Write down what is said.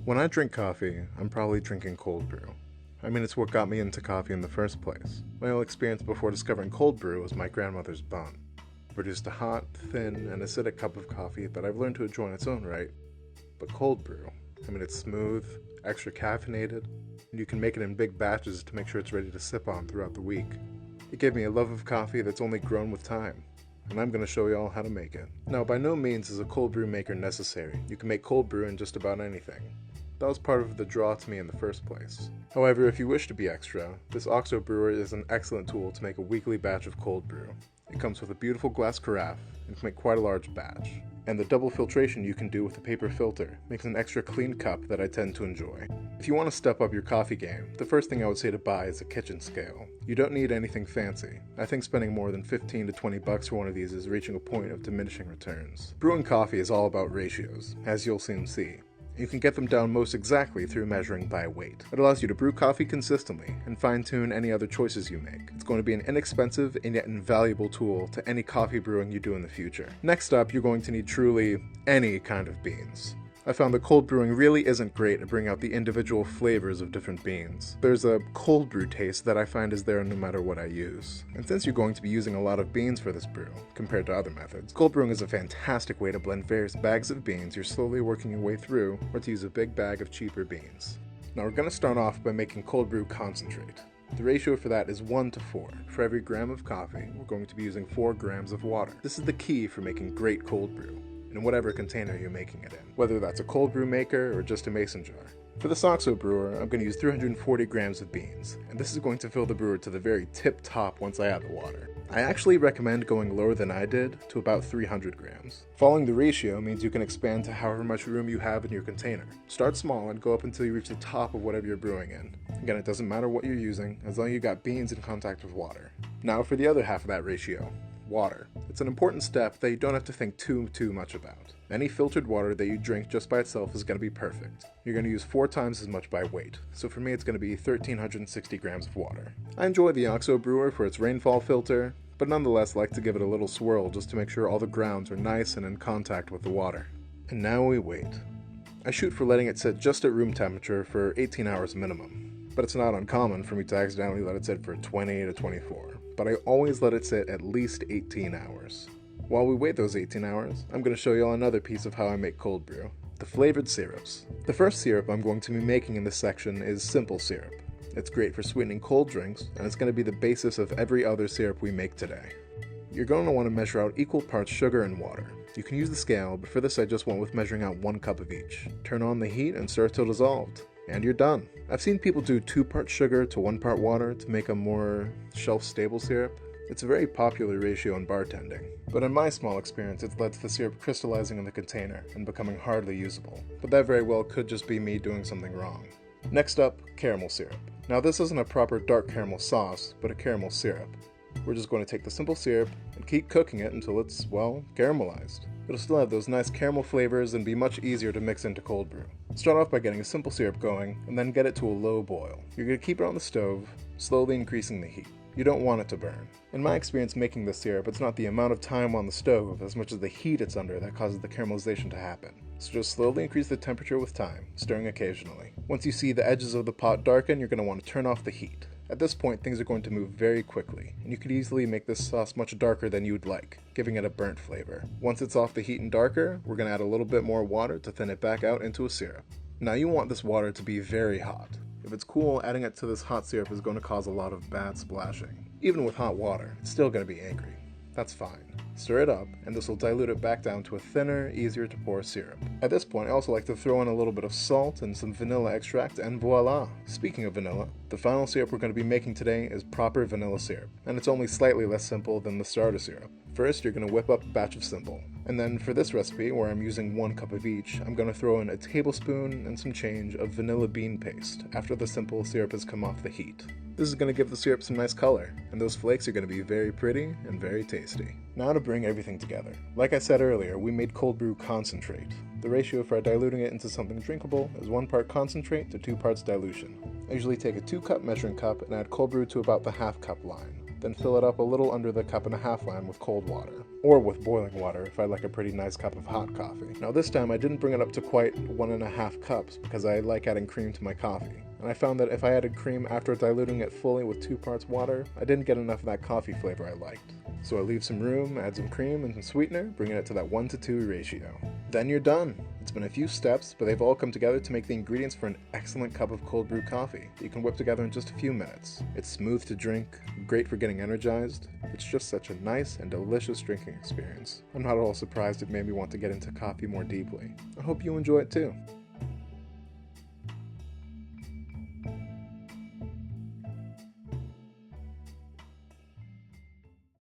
When I drink coffee, I'm probably drinking cold brew. I mean, it's what got me into coffee in the first place. My whole experience before discovering cold brew was my grandmother's bun. It produced a hot, thin, and acidic cup of coffee that I've learned to enjoy in its own right. But cold brew, I mean, it's smooth, extra caffeinated, and you can make it in big batches to make sure it's ready to sip on throughout the week. It gave me a love of coffee that's only grown with time, and I'm going to show you all how to make it. Now, by no means is a cold brew maker necessary. You can make cold brew in just about anything. That was part of the draw to me in the first place. However, if you wish to be extra, this OXO brewer is an excellent tool to make a weekly batch of cold brew. It comes with a beautiful glass carafe and can make quite a large batch. And the double filtration you can do with a paper filter makes an extra clean cup that I tend to enjoy. If you want to step up your coffee game, the first thing I would say to buy is a kitchen scale. You don't need anything fancy. I think spending more than 15 to 20 bucks for one of these is reaching a point of diminishing returns. Brewing coffee is all about ratios, as you'll soon see. You can get them down most exactly through measuring by weight. It allows you to brew coffee consistently and fine-tune any other choices you make. It's going to be an inexpensive and yet invaluable tool to any coffee brewing you do in the future. Next up, you're going to need truly any kind of beans. I found that cold brewing really isn't great at bringing out the individual flavors of different beans. There's a cold brew taste that I find is there no matter what I use. And since you're going to be using a lot of beans for this brew, compared to other methods, cold brewing is a fantastic way to blend various bags of beans you're slowly working your way through, or to use a big bag of cheaper beans. Now we're going to start off by making cold brew concentrate. The ratio for that is 1 to 4. For every gram of coffee, we're going to be using 4 grams of water. This is the key for making great cold brew, in whatever container you're making it in, whether that's a cold brew maker or just a mason jar. For the OXO brewer, I'm going to use 340 grams of beans, and this is going to fill the brewer to the very tip top once I add the water. I actually recommend going lower than I did, to about 300 grams. Following the ratio means you can expand to however much room you have in your container. Start small and go up until you reach the top of whatever you're brewing in. Again, it doesn't matter what you're using, as long as you got beans in contact with water. Now for the other half of that ratio. Water. It's an important step that you don't have to think too much about. Any filtered water that you drink just by itself is going to be perfect. You're going to use 4 times as much by weight, so for me it's going to be 1,360 grams of water. I enjoy the OXO brewer for its rainfall filter, but nonetheless like to give it a little swirl just to make sure all the grounds are nice and in contact with the water. And now we wait. I shoot for letting it sit just at room temperature for 18 hours minimum, but it's not uncommon for me to accidentally let it sit for 20 to 24. But I always let it sit at least 18 hours. While we wait those 18 hours, I'm going to show you all another piece of how I make cold brew. The flavored syrups. The first syrup I'm going to be making in this section is simple syrup. It's great for sweetening cold drinks, and it's going to be the basis of every other syrup we make today. You're going to want to measure out equal parts sugar and water. You can use the scale, but for this I just went with measuring out 1 cup of each. Turn on the heat and stir till dissolved, and you're done. I've seen people do 2 parts sugar to 1 part water to make a more shelf-stable syrup. It's a very popular ratio in bartending, but in my small experience it's led to the syrup crystallizing in the container and becoming hardly usable. But that very well could just be me doing something wrong. Next up, caramel syrup. Now this isn't a proper dark caramel sauce, but a caramel syrup. We're just going to take the simple syrup and keep cooking it until it's, well, caramelized. It'll still have those nice caramel flavors and be much easier to mix into cold brew. Start off by getting a simple syrup going, and then get it to a low boil. You're going to keep it on the stove, slowly increasing the heat. You don't want it to burn. In my experience making this syrup, it's not the amount of time on the stove as much as the heat it's under that causes the caramelization to happen. So just slowly increase the temperature with time, stirring occasionally. Once you see the edges of the pot darken, you're going to want to turn off the heat. At this point, things are going to move very quickly, and you could easily make this sauce much darker than you would like, giving it a burnt flavor. Once it's off the heat and darker, we're going to add a little bit more water to thin it back out into a syrup. Now you want this water to be very hot. If it's cool, adding it to this hot syrup is going to cause a lot of bad splashing. Even with hot water, it's still going to be angry. That's fine. Stir it up, and this will dilute it back down to a thinner, easier to pour syrup. At this point, I also like to throw in a little bit of salt and some vanilla extract, and voila! Speaking of vanilla, the final syrup we're going to be making today is proper vanilla syrup, and it's only slightly less simple than the starter syrup. First, you're going to whip up a batch of simple. And then for this recipe, where I'm using 1 cup of each, I'm going to throw in a tablespoon and some change of vanilla bean paste after the simple syrup has come off the heat. This is going to give the syrup some nice color, and those flakes are going to be very pretty and very tasty. Now to bring everything together. Like I said earlier, we made cold brew concentrate. The ratio for diluting it into something drinkable is 1 part concentrate to 2 parts dilution. I usually take a 2-cup measuring cup and add cold brew to about the half cup line. then fill it up a little under the 1.5 cup line with cold water, or with boiling water if I like a pretty nice cup of hot coffee. Now this time I didn't bring it up to quite 1.5 cups because I like adding cream to my coffee, and I found that if I added cream after diluting it fully with 2 parts water, I didn't get enough of that coffee flavor I liked. So I leave some room, add some cream and some sweetener, bringing it to that 1:2 ratio. Then you're done! It's been a few steps, but they've all come together to make the ingredients for an excellent cup of cold brew coffee that you can whip together in just a few minutes. It's smooth to drink, great for getting energized. It's just such a nice and delicious drinking experience. I'm not at all surprised it made me want to get into coffee more deeply. I hope you enjoy it too.